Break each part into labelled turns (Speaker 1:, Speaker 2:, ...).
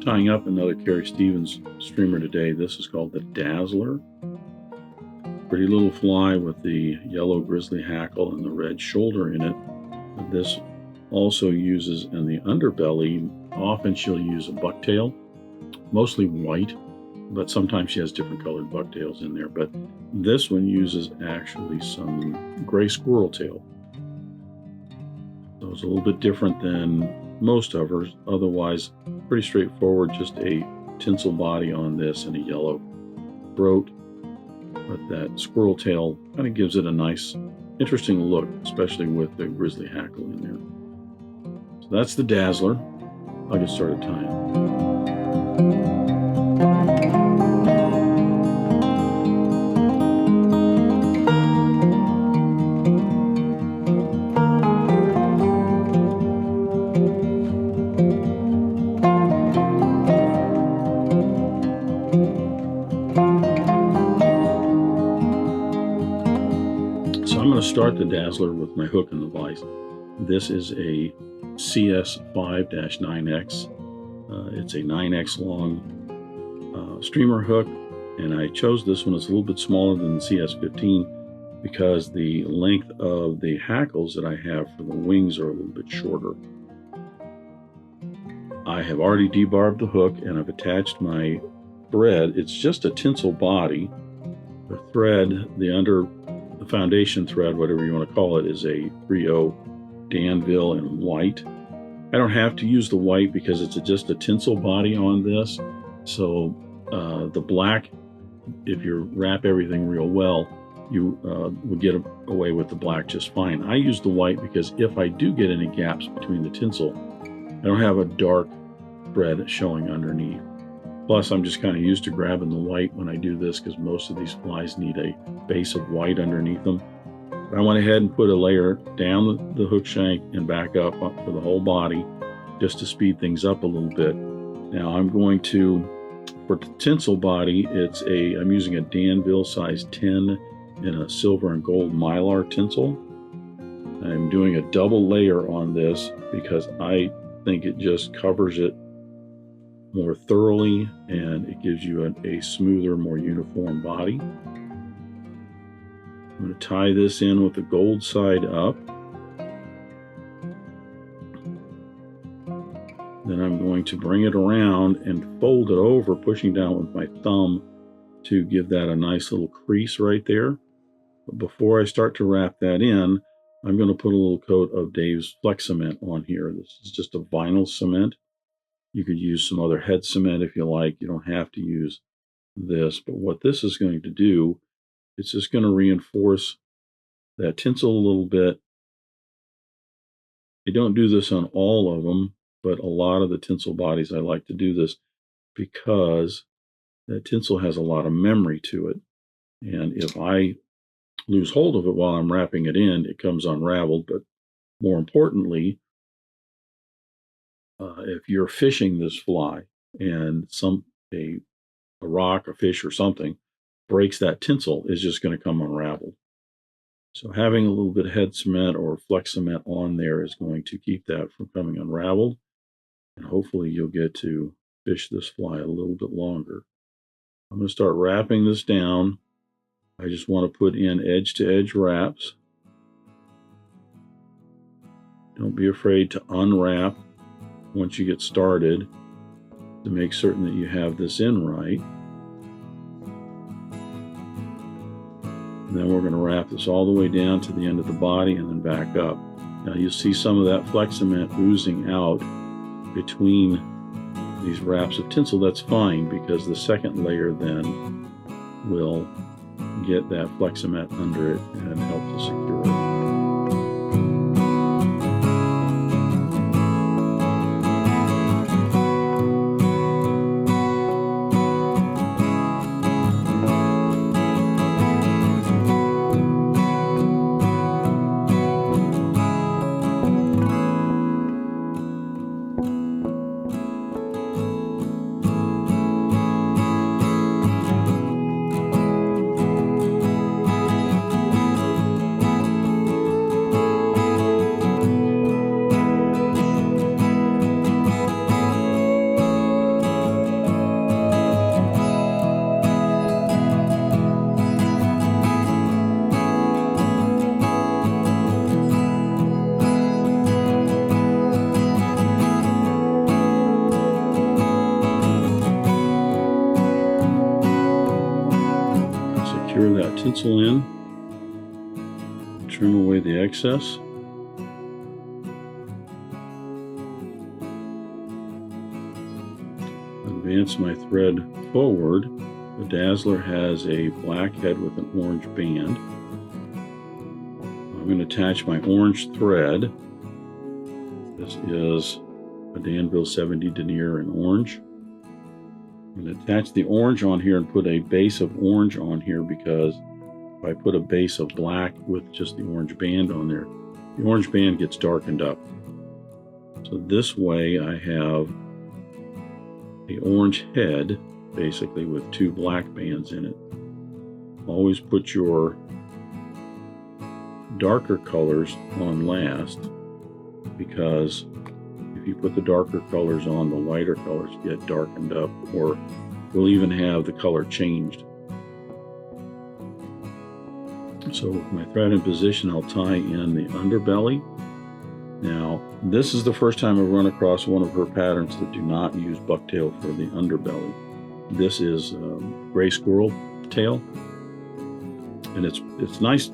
Speaker 1: Tying up another Carrie Stevens streamer today. This is called the Dazzler. Pretty little fly with the yellow grizzly hackle and the red shoulder in it. This also uses in the underbelly. Often she'll use a bucktail, mostly white, but sometimes she has different colored bucktails in there. But this one uses actually some gray squirrel tail. So it's a little bit different than most of hers. Otherwise, pretty straightforward, just a tinsel body on this and a yellow throat. But that squirrel tail kind of gives it a nice, interesting look, especially with the grizzly hackle in there. So that's the Dazzler. I'll get started tying. I'm going to start the Dazzler with my hook and the vise. This is a CS5-9X. It's a 9X long streamer hook, and I chose this one. It's a little bit smaller than the CS15 because the length of the hackles that I have for the wings are a little bit shorter. I have already debarbed the hook and I've attached my thread. It's just a tinsel body. The thread, the foundation thread, whatever you want to call it, is a 3/0 Danville in white. I don't have to use the white because it's just a tinsel body on this. So the black, if you wrap everything real well, you would get away with the black just fine. I use the white because if I do get any gaps between the tinsel, I don't have a dark thread showing underneath. Plus, I'm just kind of used to grabbing the white when I do this because most of these flies need a base of white underneath them. But I went ahead and put a layer down the hook shank and back up for the whole body just to speed things up a little bit. Now I'm going to, for the tinsel body, I'm using a Danville size 10 in a silver and gold Mylar tinsel. I'm doing a double layer on this because I think it just covers it more thoroughly and it gives you a smoother, more uniform body. I'm going to tie this in with the gold side up. Then I'm going to bring it around and fold it over, pushing down with my thumb to give that a nice little crease right there. But before I start to wrap that in, I'm going to put a little coat of Dave's Flex Cement on here. This is just a vinyl cement. You could use some other head cement if you like. You don't have to use this. But what this is going to do, it's just going to reinforce that tinsel a little bit. I don't do this on all of them, but a lot of the tinsel bodies I like to do this because that tinsel has a lot of memory to it. And if I lose hold of it while I'm wrapping it in, it comes unraveled. But more importantly, if you're fishing this fly and a rock, a fish or something breaks that tinsel, it's just going to come unraveled. So having a little bit of head cement or flex cement on there is going to keep that from coming unraveled. And hopefully you'll get to fish this fly a little bit longer. I'm going to start wrapping this down. I just want to put in edge to edge wraps. Don't be afraid to unwrap once you get started to make certain that you have this in right. And then we're going to wrap this all the way down to the end of the body and then back up. Now you'll see some of that flex cement oozing out between these wraps of tinsel. That's fine because the second layer then will get that flex cement under it and help to secure it. tinsel in, trim away the excess. Advance my thread forward. The Dazzler has a black head with an orange band. I'm going to attach my orange thread. This is a Danville 70 Denier in orange. I'm going to attach the orange on here and put a base of orange on here, because if I put a base of black with just the orange band on there, the orange band gets darkened up. So this way I have the orange head basically with two black bands in it. Always put your darker colors on last, because if you put the darker colors on, the lighter colors get darkened up, or will even have the color changed. So with my thread in position, I'll tie in the underbelly. Now, this is the first time I've run across one of her patterns that do not use bucktail for the underbelly. This is Gray Squirrel tail, and it's nice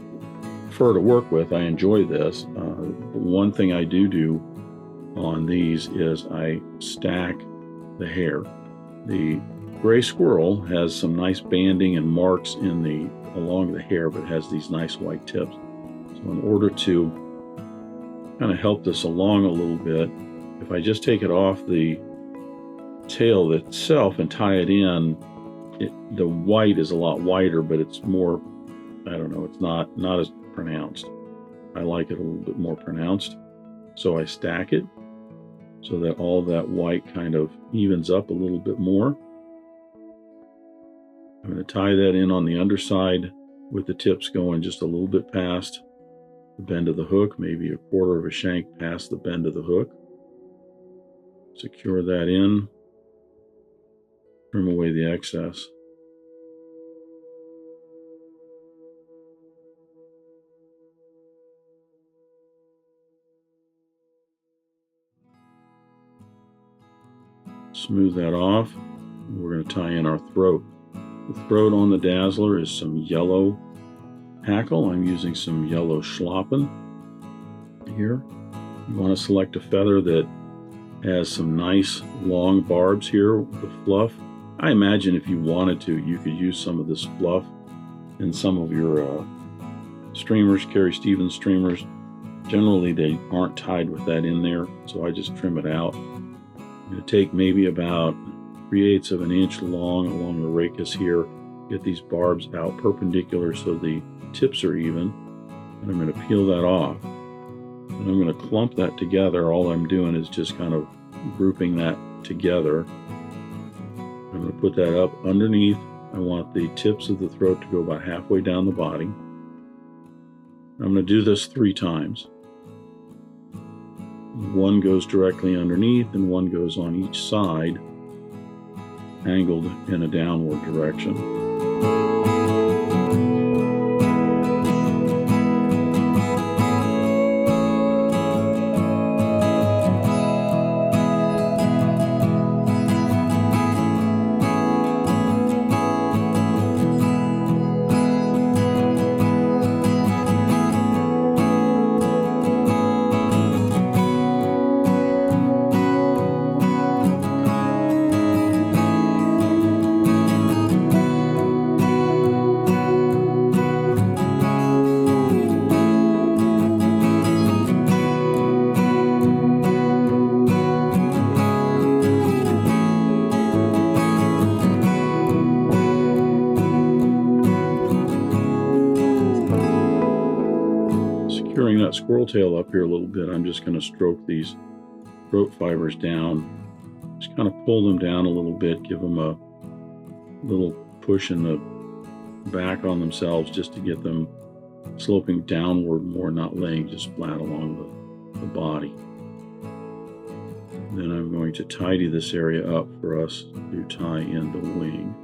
Speaker 1: fur to work with. I enjoy this. One thing I do on these is I stack the hair. The Gray Squirrel has some nice banding and marks along the hair, but has these nice white tips. So in order to kind of help this along a little bit, if I just take it off the tail itself and tie it in, the white is a lot whiter, but it's more, I don't know, it's not as pronounced. I like it a little bit more pronounced. So I stack it so that all that white kind of evens up a little bit more. I'm going to tie that in on the underside with the tips going just a little bit past the bend of the hook, maybe a quarter of a shank past the bend of the hook. Secure that in, trim away the excess. Smooth that off. We're going to tie in our throat. The throat on the Dazzler is some yellow hackle. I'm using some yellow Schlappen here. You want to select a feather that has some nice long barbs here with the fluff. I imagine if you wanted to, you could use some of this fluff in some of your streamers, Carrie Stevens streamers. Generally, they aren't tied with that in there, so I just trim it out. I'm going to take maybe about 3/8 of an inch along the rachis here, get these barbs out perpendicular so the tips are even, and I'm going to peel that off. And I'm going to clump that together. All I'm doing is just kind of grouping that together. I'm going to put that up underneath. I want the tips of the throat to go about halfway down the body. I'm going to do this 3 times. One goes directly underneath and one goes on each side, angled in a downward direction. Securing that squirrel tail up here a little bit, I'm just going to stroke these throat fibers down. Just kind of pull them down a little bit, give them a little push in the back on themselves just to get them sloping downward more, not laying just flat along the body. Then I'm going to tidy this area up for us to tie in the wing.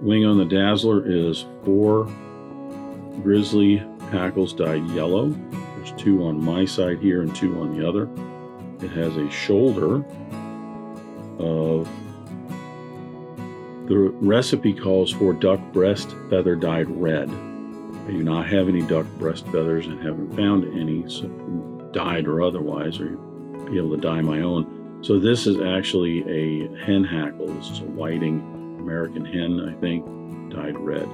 Speaker 1: Wing on the Dazzler is 4 Grizzly Hackles dyed yellow. There's 2 on my side here and 2 on the other. It has a shoulder of, the recipe calls for duck breast feather dyed red. I do not have any duck breast feathers and haven't found any, so dyed or otherwise, or be able to dye my own. So this is actually a hen hackle. This is a whiting American hen, I think, dyed red.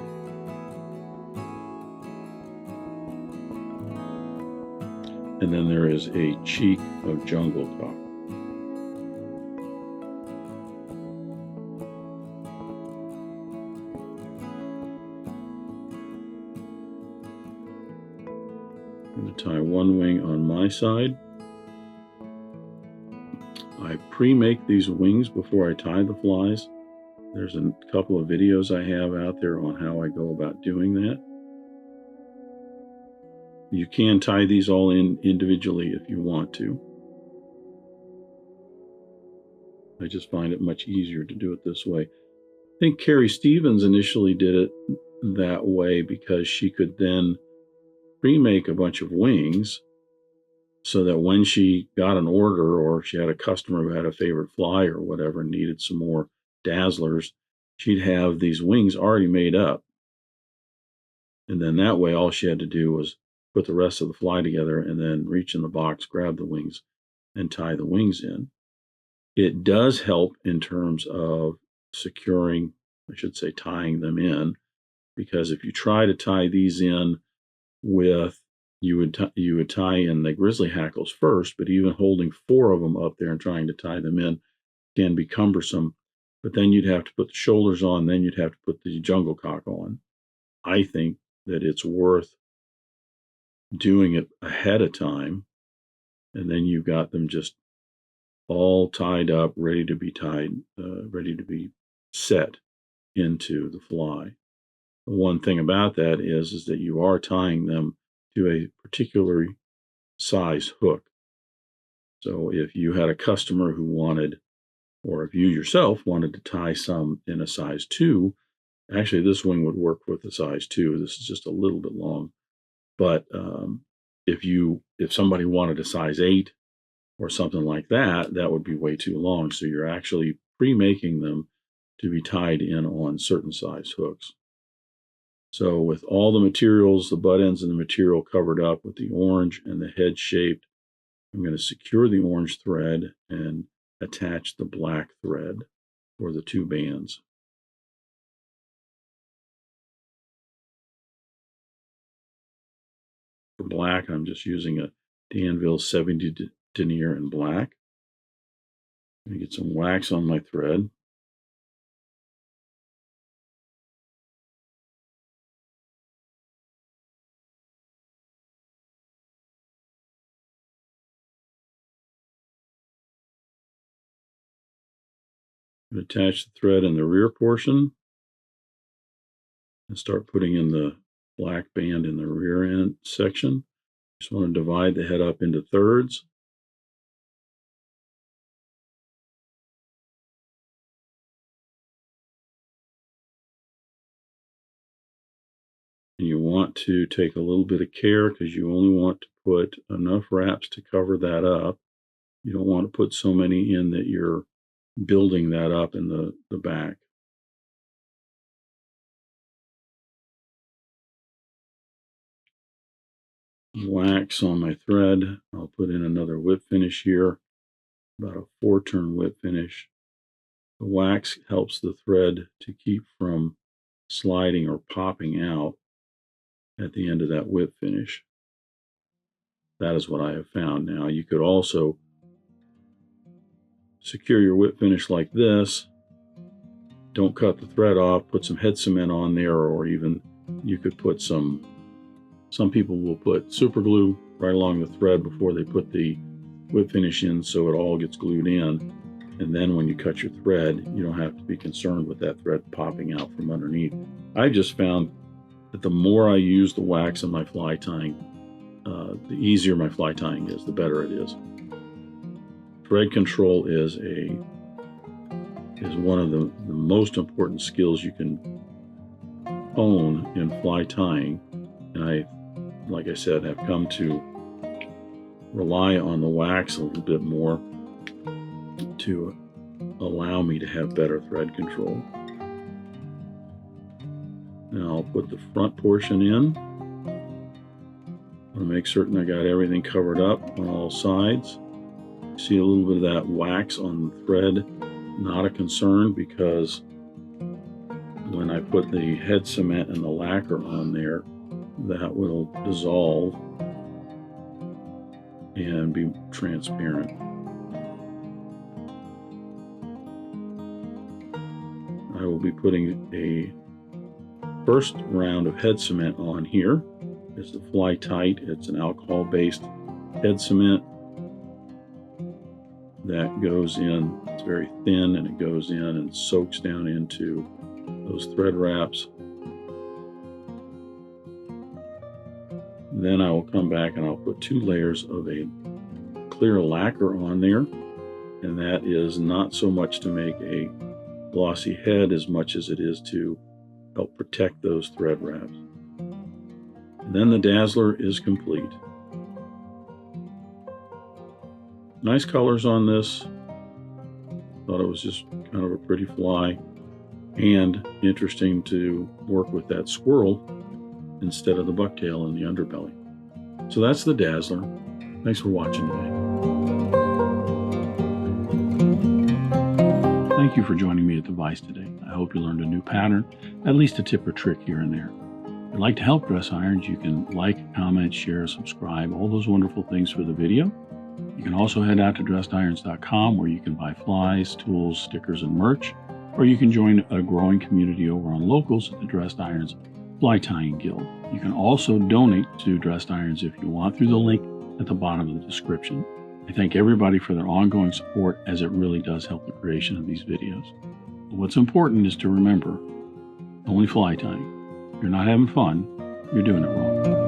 Speaker 1: And then there is a cheek of jungle cock. I'm going to tie one wing on my side. I pre-make these wings before I tie the flies. There's a couple of videos I have out there on how I go about doing that. You can tie these all in individually if you want to. I just find it much easier to do it this way. I think Carrie Stevens initially did it that way because she could then pre-make a bunch of wings so that when she got an order, or she had a customer who had a favorite fly or whatever and needed some more Dazzlers, she'd have these wings already made up. And then that way all she had to do was put the rest of the fly together and then reach in the box, grab the wings, and tie the wings in. It does help in terms of securing, I should say tying them in, because if you try to tie these in with, you would tie in the Grizzly hackles first, but even holding 4 of them up there and trying to tie them in can be cumbersome. But then you'd have to put the shoulders on, then you'd have to put the jungle cock on. I think that it's worth doing it ahead of time, and then you've got them just all tied up, ready to be tied, ready to be set into the fly. The one thing about that is that you are tying them to a particular size hook. So if you had a customer who wanted, or if you yourself wanted to tie some in a size 2, actually this wing would work with a size 2. This is just a little bit long. But if somebody wanted a size 8 or something like that, that would be way too long. So you're actually pre-making them to be tied in on certain size hooks. So with all the materials, the butt ends and the material covered up with the orange and the head shaped, I'm going to secure the orange thread and attach the black thread for the 2 bands. For black, I'm just using a Danville 70 Denier in black. I'm going to get some wax on my thread. I'm going to attach the thread in the rear portion and start putting in the black band in the rear end section. Just want to divide the head up into thirds. And you want to take a little bit of care because you only want to put enough wraps to cover that up. You don't want to put so many in that you're building that up in the back. Wax on my thread. I'll put in another whip finish here, about a 4-turn whip finish. The wax helps the thread to keep from sliding or popping out at the end of that whip finish. That is what I have found. Now you could also secure your whip finish like this. Don't cut the thread off, put some head cement on there, or even you could put some people will put super glue right along the thread before they put the whip finish in so it all gets glued in. And then when you cut your thread, you don't have to be concerned with that thread popping out from underneath. I just found that the more I use the wax in my fly tying, the easier my fly tying is, the better it is. Thread control is one of the most important skills you can hone in fly tying. And I, like I said, have come to rely on the wax a little bit more to allow me to have better thread control. Now I'll put the front portion in. I'll make certain I got everything covered up on all sides. See a little bit of that wax on the thread, not a concern, because when I put the head cement and the lacquer on there, that will dissolve and be transparent. I will be putting a first round of head cement on here. It's the Fly Tight. It's an alcohol-based head cement that goes in. It's very thin, and it goes in and soaks down into those thread wraps. Then I will come back and I'll put 2 layers of a clear lacquer on there, and that is not so much to make a glossy head as much as it is to help protect those thread wraps. And then the Dazzler is complete. Nice colors on this. Thought it was just kind of a pretty fly, and interesting to work with that squirrel instead of the bucktail in the underbelly. So that's the Dazzler. Thanks for watching today. Thank you for joining me at the Vise today. I hope you learned a new pattern, at least a tip or trick here and there. If you'd like to help Dress Irons, you can like, comment, share, subscribe, all those wonderful things for the video. You can also head out to dressedirons.com, where you can buy flies, tools, stickers, and merch, or you can join a growing community over on Locals at the Dressed Irons Fly Tying Guild. You can also donate to Dressed Irons if you want through the link at the bottom of the description. I thank everybody for their ongoing support, as it really does help the creation of these videos. But what's important is to remember, only fly tying. If you're not having fun, you're doing it wrong.